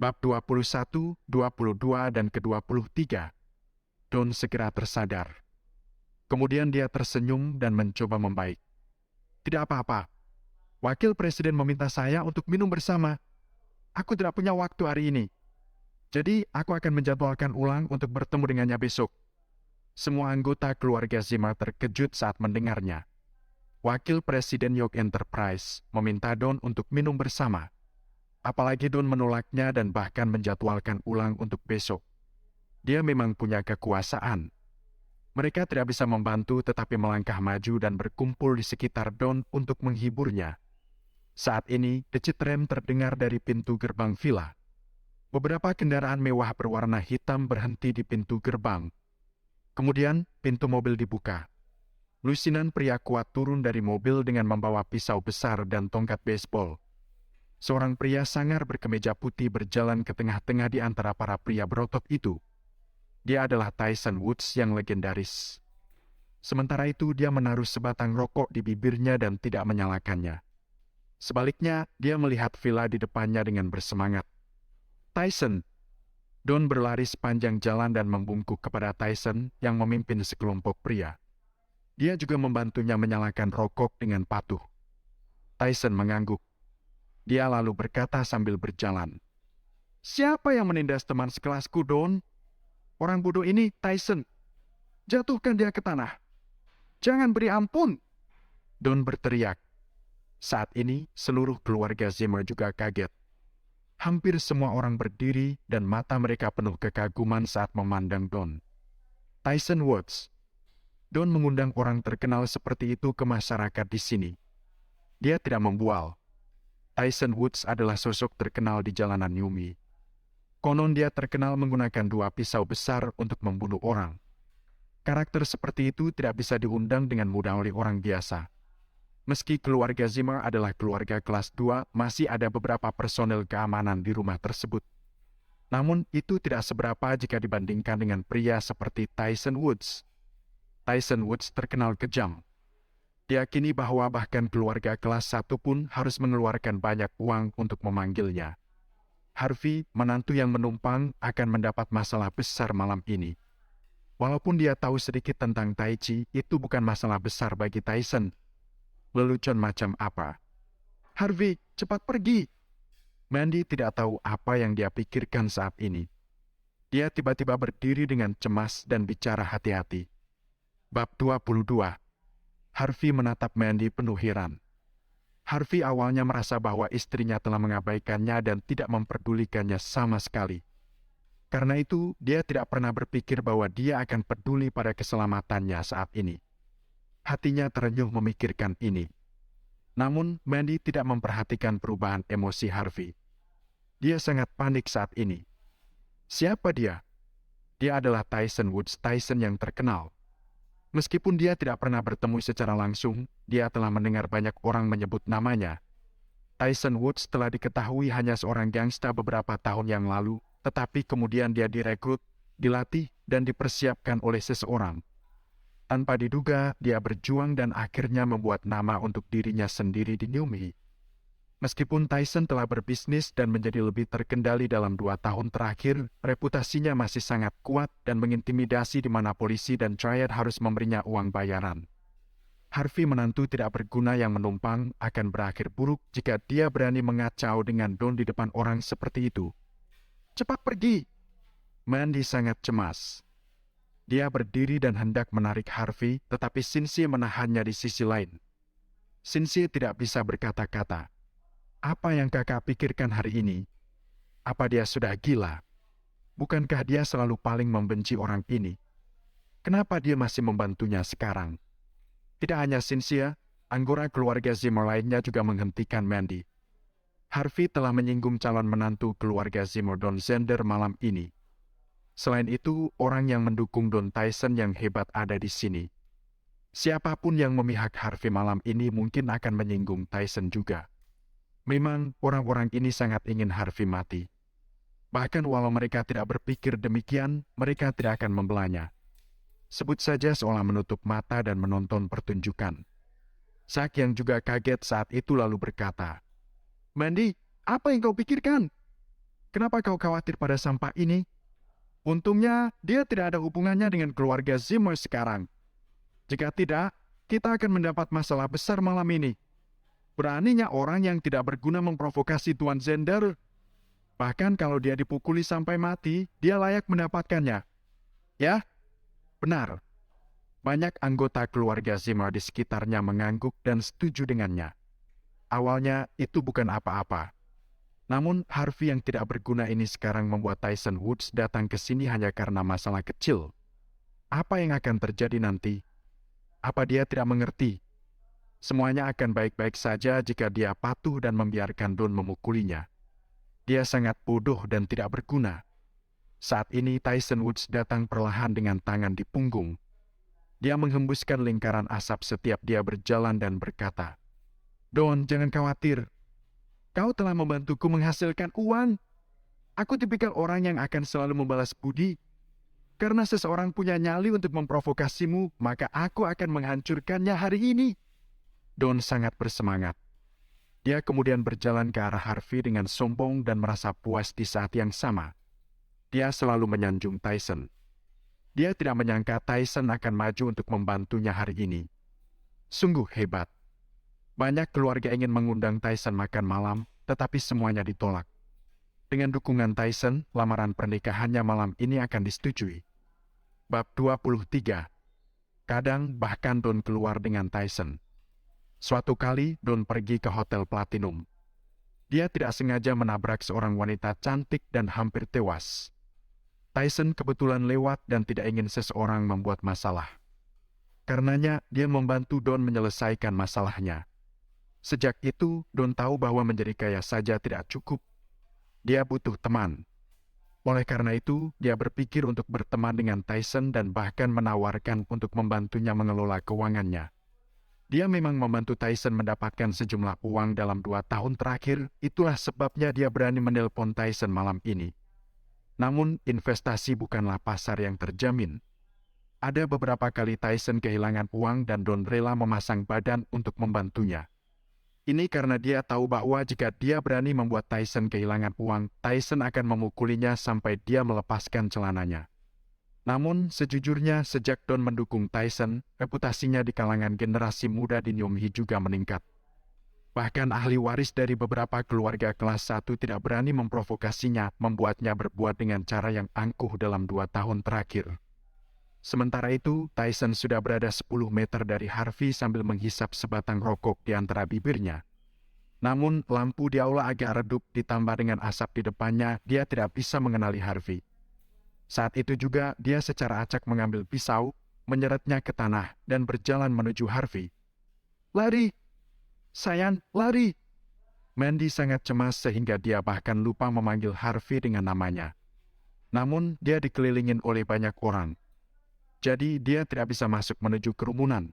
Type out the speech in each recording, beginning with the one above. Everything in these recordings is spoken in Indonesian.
Bab 21, 22, dan ke-23. Don segera tersadar. Kemudian dia tersenyum dan mencoba membaik. Tidak apa-apa. Wakil Presiden meminta saya untuk minum bersama. Aku tidak punya waktu hari ini. Jadi, aku akan menjadwalkan ulang untuk bertemu dengannya besok. Semua anggota keluarga Zimmer terkejut saat mendengarnya. Wakil Presiden York Enterprise meminta Don untuk minum bersama. Apalagi Don menolaknya dan bahkan menjadwalkan ulang untuk besok. Dia memang punya kekuasaan. Mereka tidak bisa membantu tetapi melangkah maju dan berkumpul di sekitar Don untuk menghiburnya. Saat ini, decit rem terdengar dari pintu gerbang villa. Beberapa kendaraan mewah berwarna hitam berhenti di pintu gerbang. Kemudian, pintu mobil dibuka. Lusinan pria kuat turun dari mobil dengan membawa pisau besar dan tongkat baseball. Seorang pria sangar berkemeja putih berjalan ke tengah-tengah di antara para pria berotot itu. Dia adalah Tyson Woods yang legendaris. Sementara itu, dia menaruh sebatang rokok di bibirnya dan tidak menyalakannya. Sebaliknya, dia melihat villa di depannya dengan bersemangat. Tyson! Don berlari sepanjang jalan dan membungkuk kepada Tyson yang memimpin sekelompok pria. Dia juga membantunya menyalakan rokok dengan patuh. Tyson mengangguk. Dia lalu berkata sambil berjalan. Siapa yang menindas teman sekelasku, Don? Orang bodoh ini, Tyson. Jatuhkan dia ke tanah. Jangan beri ampun. Don berteriak. Saat ini, seluruh keluarga Zimmer juga kaget. Hampir semua orang berdiri dan mata mereka penuh kekaguman saat memandang Don. Tyson Woods. Don mengundang orang terkenal seperti itu ke masyarakat di sini. Dia tidak membual. Tyson Woods adalah sosok terkenal di jalanan Yumi. Konon dia terkenal menggunakan 2 pisau besar untuk membunuh orang. Karakter seperti itu tidak bisa diundang dengan mudah oleh orang biasa. Meski keluarga Zimmer adalah keluarga kelas 2, masih ada beberapa personel keamanan di rumah tersebut. Namun itu tidak seberapa jika dibandingkan dengan pria seperti Tyson Woods. Tyson Woods terkenal kejam. Diyakini bahwa bahkan keluarga kelas 1 pun harus mengeluarkan banyak uang untuk memanggilnya. Harvey, menantu yang menumpang, akan mendapat masalah besar malam ini. Walaupun dia tahu sedikit tentang Tai Chi, itu bukan masalah besar bagi Tyson. Lelucon macam apa? Harvey, cepat pergi! Mandy tidak tahu apa yang dia pikirkan saat ini. Dia tiba-tiba berdiri dengan cemas dan bicara hati-hati. Bab 22. Harvey menatap Mandy penuh heran. Harvey awalnya merasa bahwa istrinya telah mengabaikannya dan tidak memperdulikannya sama sekali. Karena itu, dia tidak pernah berpikir bahwa dia akan peduli pada keselamatannya saat ini. Hatinya terenyuh memikirkan ini. Namun, Mandy tidak memperhatikan perubahan emosi Harvey. Dia sangat panik saat ini. Siapa dia? Dia adalah Tyson Woods, Tyson yang terkenal. Meskipun dia tidak pernah bertemu secara langsung, dia telah mendengar banyak orang menyebut namanya. Tyson Woods telah diketahui hanya seorang gangsta beberapa tahun yang lalu, tetapi kemudian dia direkrut, dilatih, dan dipersiapkan oleh seseorang. Tanpa diduga, dia berjuang dan akhirnya membuat nama untuk dirinya sendiri di Yumi. Meskipun Tyson telah berbisnis dan menjadi lebih terkendali dalam 2 tahun terakhir, reputasinya masih sangat kuat dan mengintimidasi di mana polisi dan Triad harus memberinya uang bayaran. Harvey menantu tidak berguna yang menumpang akan berakhir buruk jika dia berani mengacau dengan Don di depan orang seperti itu. Cepat pergi! Mandy sangat cemas. Dia berdiri dan hendak menarik Harvey, tetapi Cynthia menahannya di sisi lain. Cynthia tidak bisa berkata-kata. Apa yang kakak pikirkan hari ini? Apa dia sudah gila? Bukankah dia selalu paling membenci orang ini? Kenapa dia masih membantunya sekarang? Tidak hanya Cynthia, anggota keluarga Zimmer lainnya juga menghentikan Mandy. Harvey telah menyinggung calon menantu keluarga Zimmer, Don Zender, malam ini. Selain itu, orang yang mendukung Don Tyson yang hebat ada di sini. Siapapun yang memihak Harvey malam ini mungkin akan menyinggung Tyson juga. Memang orang-orang ini sangat ingin Harvey mati. Bahkan walau mereka tidak berpikir demikian, mereka tidak akan membelanya. Sebut saja seolah menutup mata dan menonton pertunjukan. Zack yang juga kaget saat itu lalu berkata, Mandy, apa yang kau pikirkan? Kenapa kau khawatir pada sampah ini? Untungnya, dia tidak ada hubungannya dengan keluarga Zimmer sekarang. Jika tidak, kita akan mendapat masalah besar malam ini. Beraninya orang yang tidak berguna memprovokasi Tuan Zender. Bahkan kalau dia dipukuli sampai mati, dia layak mendapatkannya. Ya, benar. Banyak anggota keluarga Zimmer di sekitarnya mengangguk dan setuju dengannya. Awalnya itu bukan apa-apa. Namun Harvey yang tidak berguna ini sekarang membuat Tyson Woods datang ke sini hanya karena masalah kecil. Apa yang akan terjadi nanti? Apa dia tidak mengerti? Semuanya akan baik-baik saja jika dia patuh dan membiarkan Don memukulinya. Dia sangat bodoh dan tidak berguna. Saat ini Tyson Woods datang perlahan dengan tangan di punggung. Dia menghembuskan lingkaran asap setiap dia berjalan dan berkata, "Don, jangan khawatir. Kau telah membantuku menghasilkan uang. Aku tipikal orang yang akan selalu membalas budi. Karena seseorang punya nyali untuk memprovokasimu, maka aku akan menghancurkannya hari ini." Don sangat bersemangat. Dia kemudian berjalan ke arah Harvey dengan sombong dan merasa puas di saat yang sama. Dia selalu menyanjung Tyson. Dia tidak menyangka Tyson akan maju untuk membantunya hari ini. Sungguh hebat. Banyak keluarga ingin mengundang Tyson makan malam, tetapi semuanya ditolak. Dengan dukungan Tyson, lamaran pernikahannya malam ini akan disetujui. Bab 23. Kadang bahkan Don keluar dengan Tyson. Suatu kali Don pergi ke Hotel Platinum. Dia tidak sengaja menabrak seorang wanita cantik dan hampir tewas. Tyson kebetulan lewat dan tidak ingin seseorang membuat masalah. Karenanya dia membantu Don menyelesaikan masalahnya. Sejak itu, Don tahu bahwa menjadi kaya saja tidak cukup. Dia butuh teman. Oleh karena itu, dia berpikir untuk berteman dengan Tyson dan bahkan menawarkan untuk membantunya mengelola keuangannya. Dia memang membantu Tyson mendapatkan sejumlah uang dalam 2 tahun terakhir, itulah sebabnya dia berani menelpon Tyson malam ini. Namun, investasi bukanlah pasar yang terjamin. Ada beberapa kali Tyson kehilangan uang dan Don rela memasang badan untuk membantunya. Ini karena dia tahu bahwa jika dia berani membuat Tyson kehilangan uang, Tyson akan memukulinya sampai dia melepaskan celananya. Namun, sejujurnya sejak Don mendukung Tyson, reputasinya di kalangan generasi muda di Nyumhi juga meningkat. Bahkan ahli waris dari beberapa keluarga kelas 1 tidak berani memprovokasinya, membuatnya berbuat dengan cara yang angkuh dalam 2 tahun terakhir. Sementara itu, Tyson sudah berada 10 meter dari Harvey sambil menghisap sebatang rokok di antara bibirnya. Namun, lampu di aula agak redup ditambah dengan asap di depannya, dia tidak bisa mengenali Harvey. Saat itu juga, dia secara acak mengambil pisau, menyeretnya ke tanah, dan berjalan menuju Harvey. "Lari! Sayang, lari!" Mandy sangat cemas sehingga dia bahkan lupa memanggil Harvey dengan namanya. Namun, dia dikelilingin oleh banyak orang. Jadi, dia tidak bisa masuk menuju kerumunan.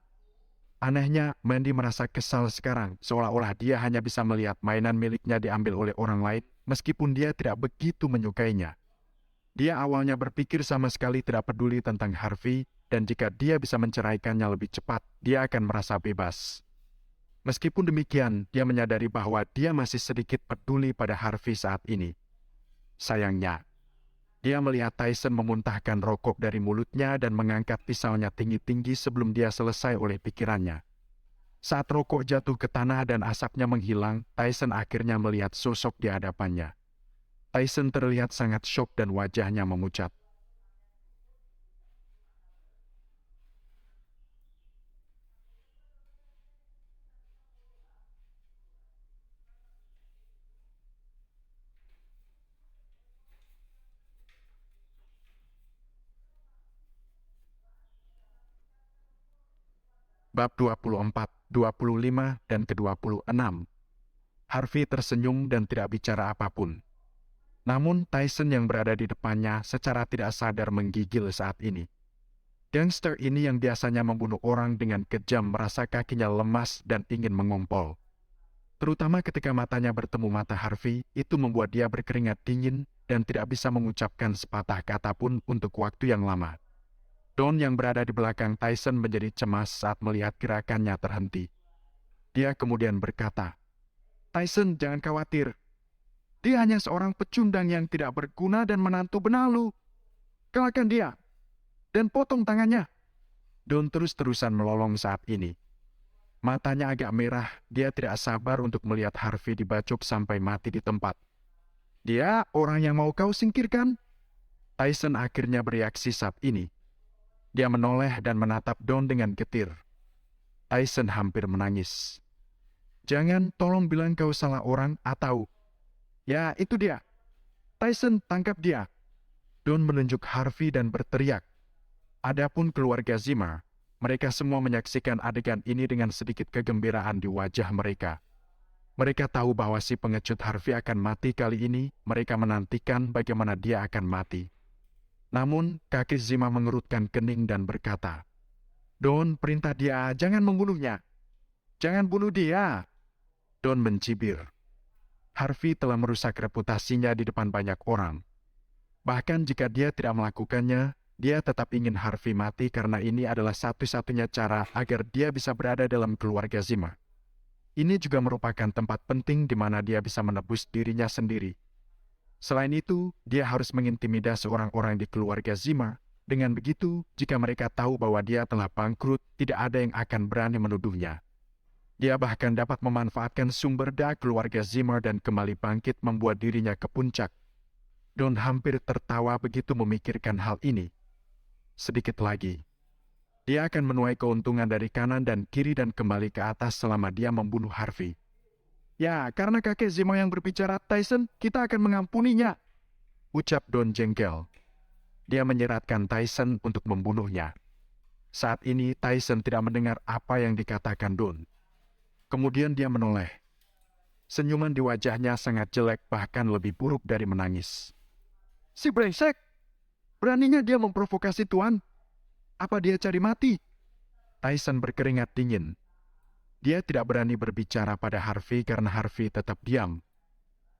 Anehnya, Mandy merasa kesal sekarang, seolah-olah dia hanya bisa melihat mainan miliknya diambil oleh orang lain, meskipun dia tidak begitu menyukainya. Dia awalnya berpikir sama sekali tidak peduli tentang Harvey, dan jika dia bisa menceraikannya lebih cepat, dia akan merasa bebas. Meskipun demikian, dia menyadari bahwa dia masih sedikit peduli pada Harvey saat ini. Sayangnya, dia melihat Tyson memuntahkan rokok dari mulutnya dan mengangkat pisaunya tinggi-tinggi sebelum dia selesai oleh pikirannya. Saat rokok jatuh ke tanah dan asapnya menghilang, Tyson akhirnya melihat sosok di hadapannya. Tyson terlihat sangat syok dan wajahnya memucat. Bab 24, 25, dan ke-26. Harvey tersenyum dan tidak bicara apapun. Namun Tyson yang berada di depannya secara tidak sadar menggigil saat ini. Gangster ini yang biasanya membunuh orang dengan kejam merasa kakinya lemas dan ingin mengompol. Terutama ketika matanya bertemu mata Harvey, itu membuat dia berkeringat dingin dan tidak bisa mengucapkan sepatah kata pun untuk waktu yang lama. Don yang berada di belakang Tyson menjadi cemas saat melihat gerakannya terhenti. Dia kemudian berkata, "Tyson, jangan khawatir. Dia hanya seorang pecundang yang tidak berguna dan menantu benalu. Kalahkan dia dan potong tangannya. Don terus-terusan melolong saat ini. Matanya agak merah, dia tidak sabar untuk melihat Harvey dibacok sampai mati di tempat. Dia orang yang mau kau singkirkan? Tyson akhirnya bereaksi saat ini. Dia menoleh dan menatap Don dengan getir. Tyson hampir menangis. Jangan, tolong bilang kau salah orang atau... Ya, itu dia. Tyson, tangkap dia. Don menunjuk Harvey dan berteriak. Adapun keluarga Zimmer, mereka semua menyaksikan adegan ini dengan sedikit kegembiraan di wajah mereka. Mereka tahu bahwa si pengecut Harvey akan mati kali ini, mereka menantikan bagaimana dia akan mati. Namun, kaki Zimmer mengerutkan kening dan berkata, Don, perintah dia, jangan membunuhnya. Jangan bunuh dia. Don mencibir. Harvey telah merusak reputasinya di depan banyak orang. Bahkan jika dia tidak melakukannya, dia tetap ingin Harvey mati karena ini adalah satu-satunya cara agar dia bisa berada dalam keluarga Zimmer. Ini juga merupakan tempat penting di mana dia bisa menebus dirinya sendiri. Selain itu, dia harus mengintimidasi orang-orang di keluarga Zimmer. Dengan begitu, jika mereka tahu bahwa dia telah bangkrut, tidak ada yang akan berani menuduhnya. Dia bahkan dapat memanfaatkan sumber daya keluarga Zimmer dan kembali bangkit membuat dirinya ke puncak. Don hampir tertawa begitu memikirkan hal ini. Sedikit lagi, dia akan menuai keuntungan dari kanan dan kiri dan kembali ke atas selama dia membunuh Harvey. Ya, karena kakek Zimmer yang berbicara Tyson, kita akan mengampuninya, ucap Don jengkel. Dia menyeratkan Tyson untuk membunuhnya. Saat ini Tyson tidak mendengar apa yang dikatakan Don. Kemudian dia menoleh. Senyuman di wajahnya sangat jelek, bahkan lebih buruk dari menangis. Si brengsek! Beraninya dia memprovokasi Tuan. Apa dia cari mati? Tyson berkeringat dingin. Dia tidak berani berbicara pada Harvey karena Harvey tetap diam.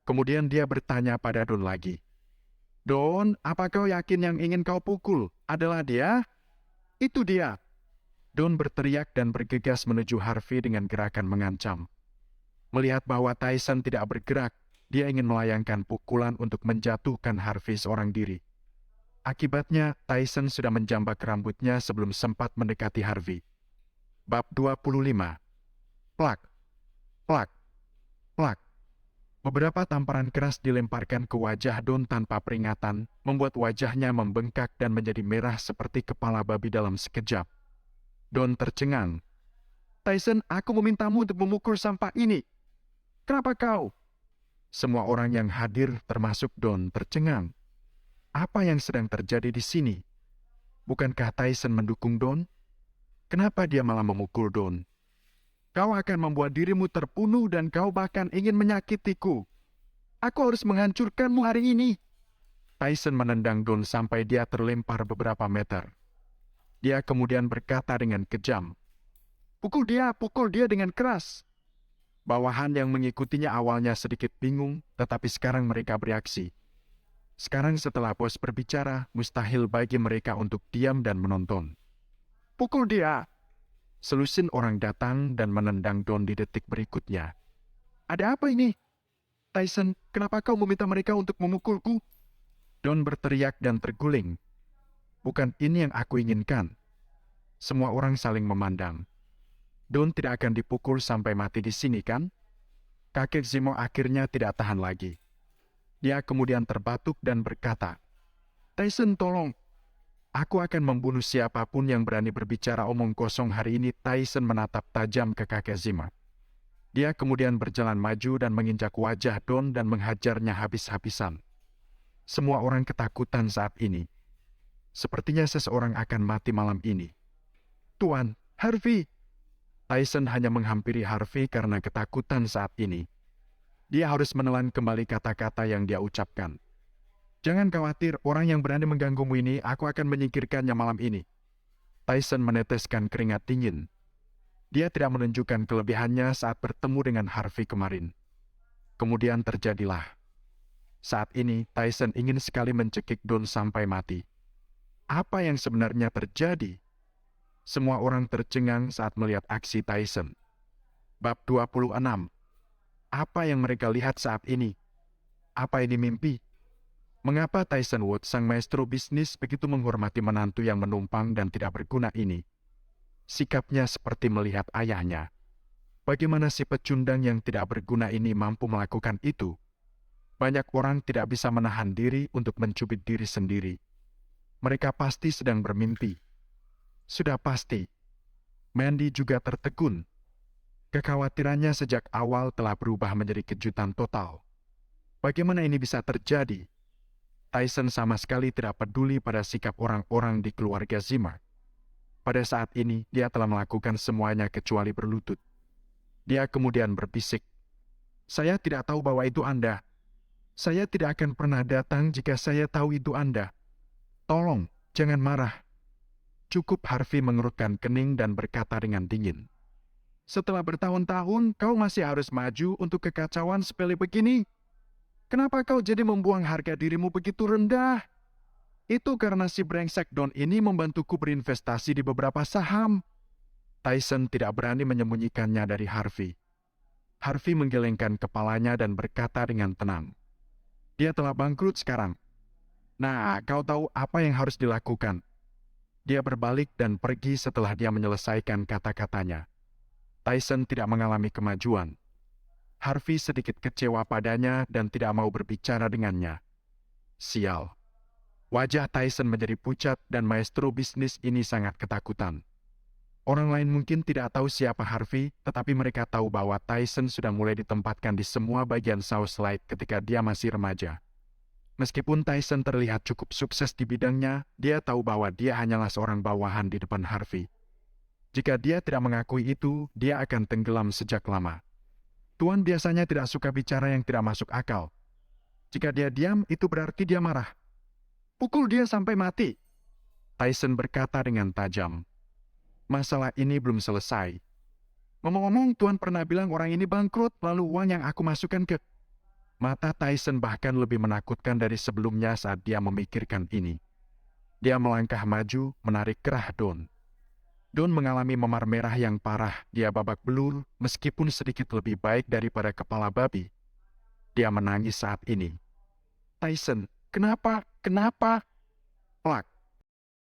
Kemudian dia bertanya pada Don lagi. Don, apa kau yakin yang ingin kau pukul adalah dia? Itu dia. Don berteriak dan bergegas menuju Harvey dengan gerakan mengancam. Melihat bahwa Tyson tidak bergerak, dia ingin melayangkan pukulan untuk menjatuhkan Harvey seorang diri. Akibatnya, Tyson sudah menjambak rambutnya sebelum sempat mendekati Harvey. Bab 25. Plak, plak, plak. Beberapa tamparan keras dilemparkan ke wajah Don tanpa peringatan, membuat wajahnya membengkak dan menjadi merah seperti kepala babi dalam sekejap. Don tercengang. Tyson, aku memintamu untuk memukul sampah ini. Kenapa kau? Semua orang yang hadir, termasuk Don, tercengang. Apa yang sedang terjadi di sini? Bukankah Tyson mendukung Don? Kenapa dia malah memukul Don? Kau akan membuat dirimu terbunuh dan kau bahkan ingin menyakitiku. Aku harus menghancurkanmu hari ini. Tyson menendang Don sampai dia terlempar beberapa meter. Dia kemudian berkata dengan kejam, pukul dia dengan keras. Bawahan yang mengikutinya awalnya sedikit bingung, tetapi sekarang mereka bereaksi. Sekarang setelah bos berbicara, mustahil bagi mereka untuk diam dan menonton. Pukul dia! Selusin orang datang dan menendang Don di detik berikutnya. Ada apa ini? Tyson, kenapa kau meminta mereka untuk memukulku? Don berteriak dan terguling. Bukan ini yang aku inginkan. Semua orang saling memandang. Don tidak akan dipukul sampai mati di sini, kan? Kakek Zimmer akhirnya tidak tahan lagi. Dia kemudian terbatuk dan berkata, Tyson, tolong. Aku akan membunuh siapapun yang berani berbicara omong kosong hari ini. Tyson menatap tajam ke kakek Zimmer. Dia kemudian berjalan maju dan menginjak wajah Don dan menghajarnya habis-habisan. Semua orang ketakutan saat ini. Sepertinya seseorang akan mati malam ini. Tuan, Harvey! Tyson hanya menghampiri Harvey karena ketakutan saat ini. Dia harus menelan kembali kata-kata yang dia ucapkan. Jangan khawatir, orang yang berani mengganggumu ini, aku akan menyingkirkannya malam ini. Tyson meneteskan keringat dingin. Dia tidak menunjukkan kelebihannya saat bertemu dengan Harvey kemarin. Kemudian terjadilah. Saat ini, Tyson ingin sekali mencekik Don sampai mati. Apa yang sebenarnya terjadi? Semua orang tercengang saat melihat aksi Tyson. Bab 26. Apa yang mereka lihat saat ini? Apa ini mimpi? Mengapa Tyson Woods, sang maestro bisnis, begitu menghormati menantu yang menumpang dan tidak berguna ini? Sikapnya seperti melihat ayahnya. Bagaimana si pecundang yang tidak berguna ini mampu melakukan itu? Banyak orang tidak bisa menahan diri untuk mencubit diri sendiri. Mereka pasti sedang bermimpi. Sudah pasti. Mandy juga tertegun. Kekhawatirannya sejak awal telah berubah menjadi kejutan total. Bagaimana ini bisa terjadi? Tyson sama sekali tidak peduli pada sikap orang-orang di keluarga Zimmer. Pada saat ini, dia telah melakukan semuanya kecuali berlutut. Dia kemudian berbisik, "Saya tidak tahu bahwa itu Anda. Saya tidak akan pernah datang jika saya tahu itu Anda. Tolong, jangan marah." Cukup Harvey mengerutkan kening dan berkata dengan dingin, "Setelah bertahun-tahun, kau masih harus maju untuk kekacauan sepele begini? Kenapa kau jadi membuang harga dirimu begitu rendah?" "Itu karena si brengsek Don ini membantuku berinvestasi di beberapa saham." Tyson tidak berani menyembunyikannya dari Harvey. Harvey menggelengkan kepalanya dan berkata dengan tenang, "Dia telah bangkrut sekarang. Nah, kau tahu apa yang harus dilakukan." Dia berbalik dan pergi setelah dia menyelesaikan kata-katanya. Tyson tidak mengalami kemajuan. Harvey sedikit kecewa padanya dan tidak mau berbicara dengannya. Sial. Wajah Tyson menjadi pucat dan maestro bisnis ini sangat ketakutan. Orang lain mungkin tidak tahu siapa Harvey, tetapi mereka tahu bahwa Tyson sudah mulai ditempatkan di semua bagian South Slide ketika dia masih remaja. Meskipun Tyson terlihat cukup sukses di bidangnya, dia tahu bahwa dia hanyalah seorang bawahan di depan Harvey. Jika dia tidak mengakui itu, dia akan tenggelam sejak lama. Tuan biasanya tidak suka bicara yang tidak masuk akal. Jika dia diam, itu berarti dia marah. "Pukul dia sampai mati," Tyson berkata dengan tajam. "Masalah ini belum selesai. Ngomong-ngomong, Tuan pernah bilang orang ini bangkrut, lalu uang yang aku masukkan ke..." Mata Tyson bahkan lebih menakutkan dari sebelumnya saat dia memikirkan ini. Dia melangkah maju, menarik kerah Don. Don mengalami memar merah yang parah. Dia babak belur, meskipun sedikit lebih baik daripada kepala babi. Dia menangis saat ini. "Tyson, kenapa? Kenapa?"